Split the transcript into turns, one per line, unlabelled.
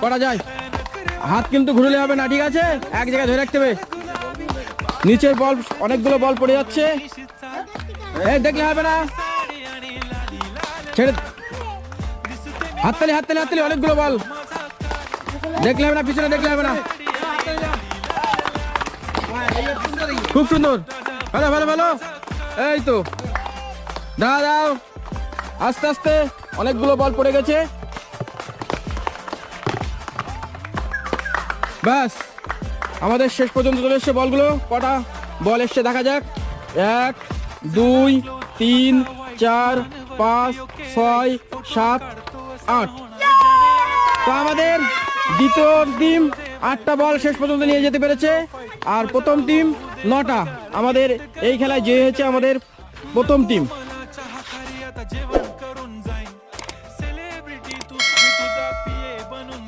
করা যায়। হাত কিন্তু ঘুরলে হবে না, ঠিক আছে? এক জায়গায় ধরে রাখতে হবে। নিচের বল, অনেকগুলো বল পড়ে যাচ্ছে, এই দেখলে হবে না, ছেড়ে। হাততালি হাততালি হাততালি, অনেকগুলো বল, দেখলে হবে না, পিছনে দেখলে হবে না। খুব সুন্দর, ভালো ভালো ভালো, এই তো। দাও দাও, আস্তে আস্তে, অনেকগুলো বল পড়ে গেছে। ব্যাস, আমাদের শেষ পর্যন্ত চলে এসছে বলগুলো। কটা বল এসছে দেখা যাক। 1 2 3 4 5 6 7 8। তো আমাদের দ্বিতীয় টিম 8টা বল শেষ পর্যন্ত নিয়ে যেতে পেরেছে, আর প্রথম টিম 9টা। আমাদের এই খেলায় জয়ী হয়েছে আমাদের প্রথম টিম।